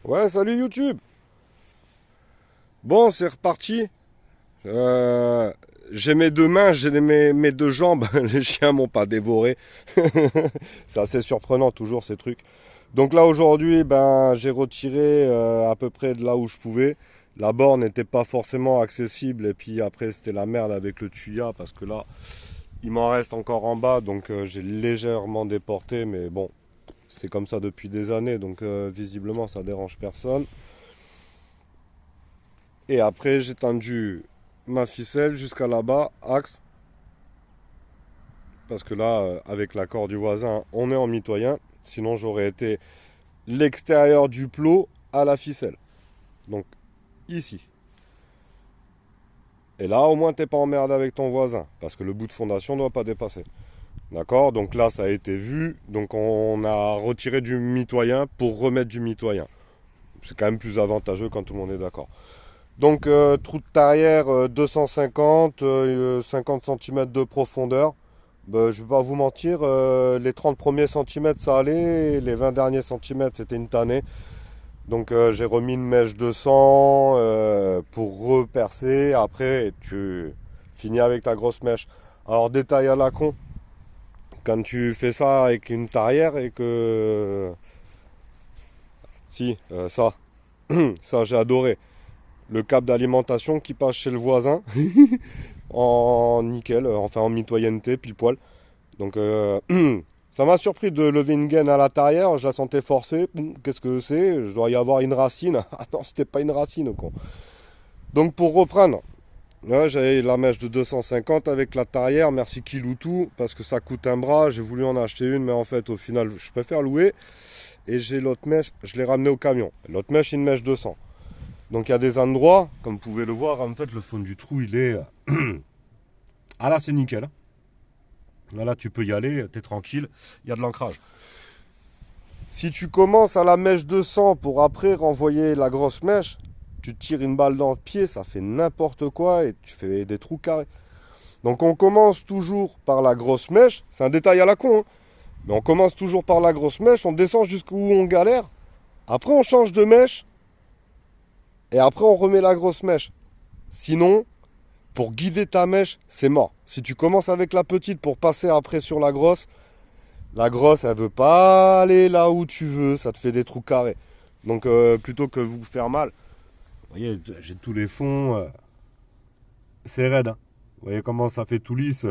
Ouais, salut YouTube. Bon, c'est reparti. Euh, j'ai mes deux mains, j'ai mes deux jambes. Les chiens m'ont pas dévoré. C'est assez surprenant toujours ces trucs. Donc là aujourd'hui, ben j'ai retiré à peu près de là où je pouvais. La borne n'était pas forcément accessible et puis après c'était la merde avec le tuya parce que là il m'en reste encore en bas donc j'ai légèrement déporté mais bon c'est comme ça depuis des années donc visiblement ça dérange personne. Et après, j'ai tendu ma ficelle jusqu'à là-bas, axe. Parce que là, avec l'accord du voisin, on est en mitoyen. Sinon, j'aurais été l'extérieur du plot à la ficelle. Donc, ici. Et là, au moins, t'es pas emmerdé avec ton voisin. Parce que le bout de fondation ne doit pas dépasser. D'accord. Donc là, ça a été vu. Donc, on a retiré du mitoyen pour remettre du mitoyen. C'est quand même plus avantageux quand tout le monde est d'accord. Donc, trou de tarière 250, 50 cm de profondeur. Bah, je vais pas vous mentir, les 30 premiers centimètres ça allait, les 20 derniers centimètres c'était une tannée. Donc j'ai remis une mèche de 100 pour repercer. Après tu finis avec ta grosse mèche. Alors détail à la con, quand tu fais ça avec une tarière et que... Si, ça, ça j'ai adoré. Le câble d'alimentation qui passe chez le voisin en nickel, enfin en mitoyenneté, pile poil. Donc ça m'a surpris de lever une gaine à l'intérieur, je la sentais forcée. Qu'est-ce que c'est? Je dois y avoir une racine. Ah non, c'était pas une racine, quoi. Donc pour reprendre, là, j'avais la mèche de 250 avec la tarière, merci Kiloutou, parce que ça coûte un bras. J'ai voulu en acheter une, mais en fait, au final, je préfère louer. Et j'ai l'autre mèche, je l'ai ramené au camion. L'autre mèche, une mèche de 100. Donc il y a des endroits, comme vous pouvez le voir, en fait, le fond du trou, il est... Ah là, c'est nickel. Là, tu peux y aller, t'es tranquille, il y a de l'ancrage. Si tu commences à la mèche de 100 pour après renvoyer la grosse mèche, tu te tires une balle dans le pied, ça fait n'importe quoi et tu fais des trous carrés. Donc on commence toujours par la grosse mèche, c'est un détail à la con, hein, mais on commence toujours par la grosse mèche, on descend jusqu'où on galère, après on change de mèche et après on remet la grosse mèche. Sinon, pour guider ta mèche, c'est mort. Si tu commences avec la petite pour passer après sur la grosse, elle veut pas aller là où tu veux, ça te fait des trous carrés. Donc plutôt que vous faire mal, vous voyez, j'ai tous les fonds, c'est raide, hein. Vous voyez comment ça fait tout lisse.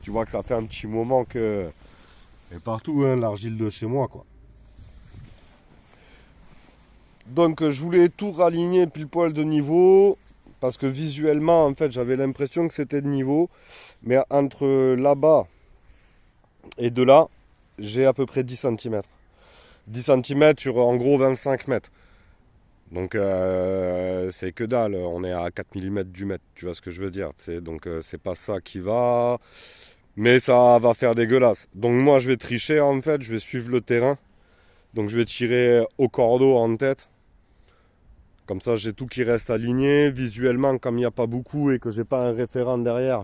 Tu vois que ça fait un petit moment que... Et partout, hein, l'argile de chez moi, quoi. Donc je voulais tout raligner pile poil de niveau, parce que visuellement, en fait, j'avais l'impression que c'était de niveau. Mais entre là-bas et de là, j'ai à peu près 10 cm. 10 cm sur en gros 25 mètres. Donc c'est que dalle, on est à 4 mm du mètre, tu vois ce que je veux dire. Donc c'est pas ça qui va, mais ça va faire dégueulasse. Donc moi je vais tricher en fait, je vais suivre le terrain. Donc je vais tirer au cordeau en tête. Comme ça j'ai tout qui reste aligné. Visuellement, comme il n'y a pas beaucoup et que j'ai pas un référent derrière,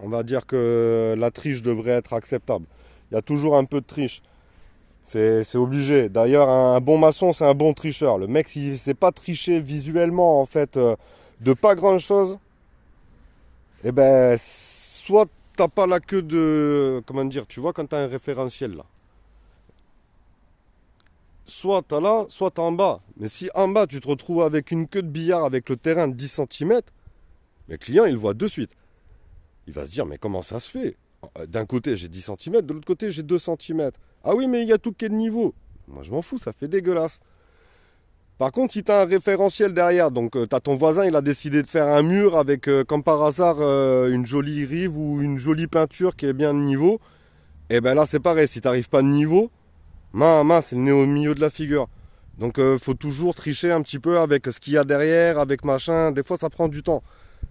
on va dire que la triche devrait être acceptable. Il y a toujours un peu de triche. C'est obligé. D'ailleurs, un bon maçon, c'est un bon tricheur. Le mec, s'il ne sait pas tricher visuellement, en fait, de pas grand-chose, eh ben, soit t'as pas la queue de... Comment dire? Tu vois, quand t'as un référentiel, là. Soit t'as là, soit t'as en bas. Mais si en bas, tu te retrouves avec une queue de billard avec le terrain de 10 cm, le client, il le voit de suite. Il va se dire, mais comment ça se fait? D'un côté, j'ai 10 cm, de l'autre côté, j'ai 2 cm. Ah oui, mais il y a tout qui est de niveau. Moi, je m'en fous, ça fait dégueulasse. Par contre, si tu as un référentiel derrière, donc tu as ton voisin, il a décidé de faire un mur avec, comme par hasard, une jolie rive ou une jolie peinture qui est bien de niveau, et ben là c'est pareil, si tu n'arrives pas de niveau, mince, c'est le nez au milieu de la figure. Donc faut toujours tricher un petit peu avec ce qu'il y a derrière, avec machin, des fois ça prend du temps.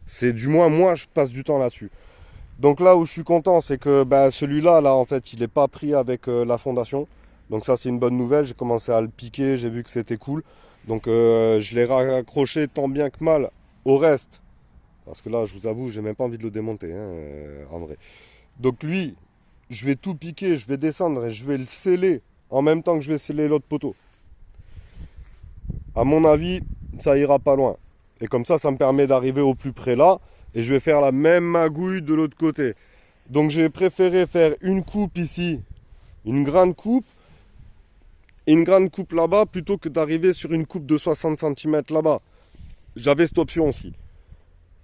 C'est du moins moi je passe du temps là-dessus. Donc là où je suis content, c'est que bah, celui-là, là en fait, il n'est pas pris avec la fondation. Donc ça c'est une bonne nouvelle, j'ai commencé à le piquer, j'ai vu que c'était cool. Donc je l'ai raccroché tant bien que mal au reste. Parce que là, je vous avoue, j'ai même pas envie de le démonter, hein, en vrai. Donc lui, je vais tout piquer, je vais descendre et je vais le sceller en même temps que je vais sceller l'autre poteau. à mon avis, ça ira pas loin. Et comme ça me permet d'arriver au plus près là. Et je vais faire la même magouille de l'autre côté. Donc j'ai préféré faire une coupe ici, une grande coupe, et une grande coupe là-bas, plutôt que d'arriver sur une coupe de 60 cm là-bas. J'avais cette option aussi.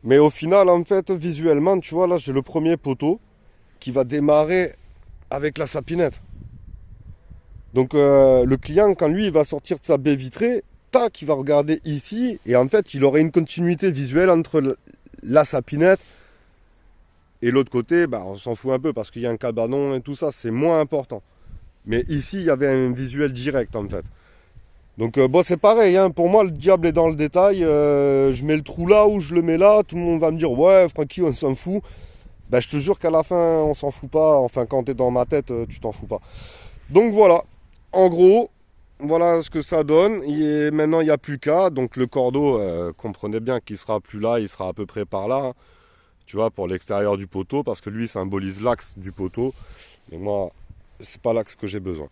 Mais au final, en fait, visuellement, tu vois, là, j'ai le premier poteau qui va démarrer avec la sapinette. Donc le client, quand lui, il va sortir de sa baie vitrée, tac, il va regarder ici, et en fait, il aurait une continuité visuelle entre la sapinette et l'autre côté, bah, on s'en fout un peu parce qu'il y a un cabanon et tout ça, c'est moins important. Mais ici, il y avait un visuel direct, en fait. Donc bon, c'est pareil, hein. Pour moi, le diable est dans le détail. Je mets le trou là ou je le mets là, tout le monde va me dire, ouais, Francky, on s'en fout. Ben, je te jure qu'à la fin, on s'en fout pas. Enfin, quand tu es dans ma tête, tu t'en fous pas. Donc voilà, en gros, voilà ce que ça donne. Et maintenant, il n'y a plus qu'à. Donc le cordeau, comprenez bien qu'il sera plus là, il sera à peu près par là. Hein, tu vois, pour l'extérieur du poteau, parce que lui symbolise l'axe du poteau. Mais moi, c'est pas l'axe que j'ai besoin.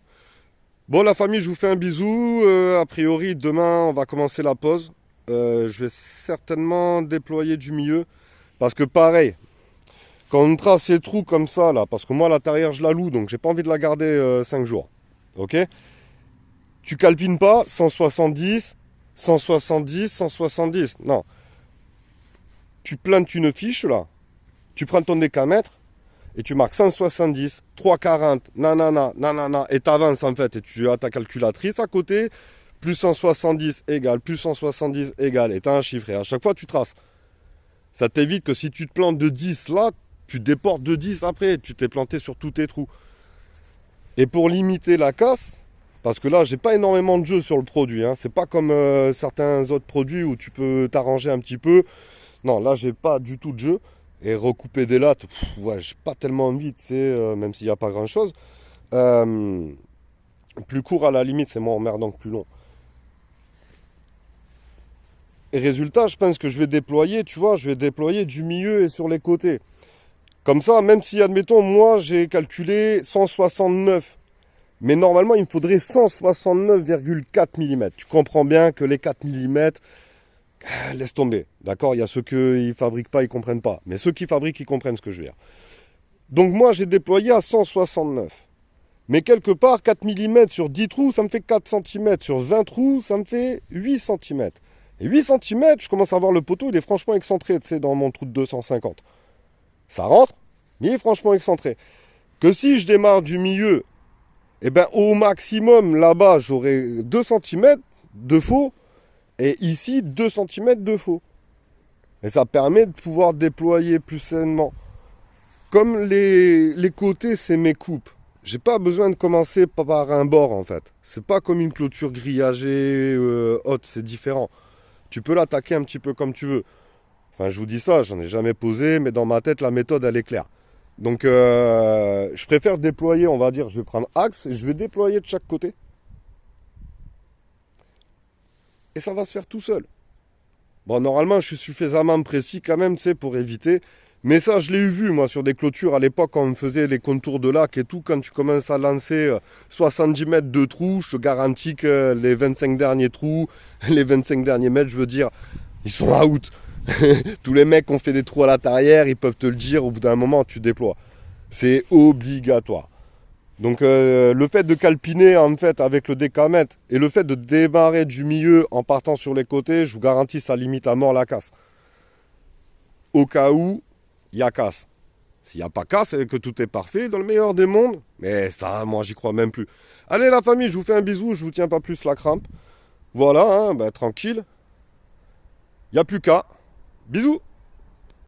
Bon, la famille, je vous fais un bisou. A priori, demain, on va commencer la pause. Je vais certainement déployer du milieu. Parce que pareil, quand on trace ces trous comme ça, là, parce que moi, la terrière, je la loue, donc j'ai pas envie de la garder 5 jours. Ok? Tu calpines pas 170, 170, 170. Non. Tu plantes une fiche, là. Tu prends ton décamètre. Et tu marques 170, 340, nanana, nanana, et tu avances en fait. Et tu as ta calculatrice à côté, plus 170 égale, plus 170 égale, et tu as un chiffre. Et à chaque fois, tu traces. Ça t'évite que si tu te plantes de 10 là, tu déportes de 10 après. Tu t'es planté sur tous tes trous. Et pour limiter la casse, parce que là, j'ai pas énormément de jeu sur le produit. Hein. C'est pas comme certains autres produits où tu peux t'arranger un petit peu. Non, là, j'ai pas du tout de jeu. Et recouper des lattes, ouais, j'ai pas tellement envie, tu sais, même s'il n'y a pas grand chose. Plus court à la limite, c'est moins emmerdant que plus long. Et résultat, je pense que je vais déployer, tu vois, je vais déployer du milieu et sur les côtés. Comme ça, même si, admettons, moi, j'ai calculé 169. Mais normalement, il me faudrait 169,4 mm. Tu comprends bien que les 4 mm, laisse tomber. D'accord? Il y a ceux qui ne fabriquent pas, ils ne comprennent pas. Mais ceux qui fabriquent, ils comprennent ce que je veux dire. Donc moi, j'ai déployé à 169. Mais quelque part, 4 mm sur 10 trous, ça me fait 4 cm. Sur 20 trous, ça me fait 8 cm. Et 8 cm, je commence à voir le poteau, il est franchement excentré, tu sais, dans mon trou de 250. Ça rentre, mais il est franchement excentré. Que si je démarre du milieu, eh ben, au maximum, là-bas, j'aurai 2 cm de faux. Et ici, 2 cm de faux. Et ça permet de pouvoir déployer plus sainement. Comme les côtés, c'est mes coupes. J'ai pas besoin de commencer par un bord en fait. C'est pas comme une clôture grillagée haute, c'est différent. Tu peux l'attaquer un petit peu comme tu veux. Enfin, je vous dis ça, j'en ai jamais posé, mais dans ma tête, la méthode, elle est claire. Donc, je préfère déployer, on va dire, je vais prendre axe et je vais déployer de chaque côté. Et ça va se faire tout seul. Bon, normalement, je suis suffisamment précis quand même, tu sais, pour éviter. Mais ça, je l'ai vu, moi, sur des clôtures à l'époque, quand on faisait les contours de lac et tout. Quand tu commences à lancer 70 mètres de trous, je te garantis que les 25 derniers trous, les 25 derniers mètres, je veux dire, ils sont out. Tous les mecs qui ont fait des trous à l'intérieur, ils peuvent te le dire, au bout d'un moment, tu déploies. C'est obligatoire. Donc le fait de calpiner en fait avec le décamètre et le fait de démarrer du milieu en partant sur les côtés, je vous garantis ça limite à mort la casse. Au cas où il y a casse. S'il n'y a pas casse et que tout est parfait dans le meilleur des mondes, mais ça moi j'y crois même plus. Allez la famille, je vous fais un bisou, je vous tiens pas plus la crampe. Voilà, hein, bah, tranquille. Il n'y a plus qu'à. Bisous.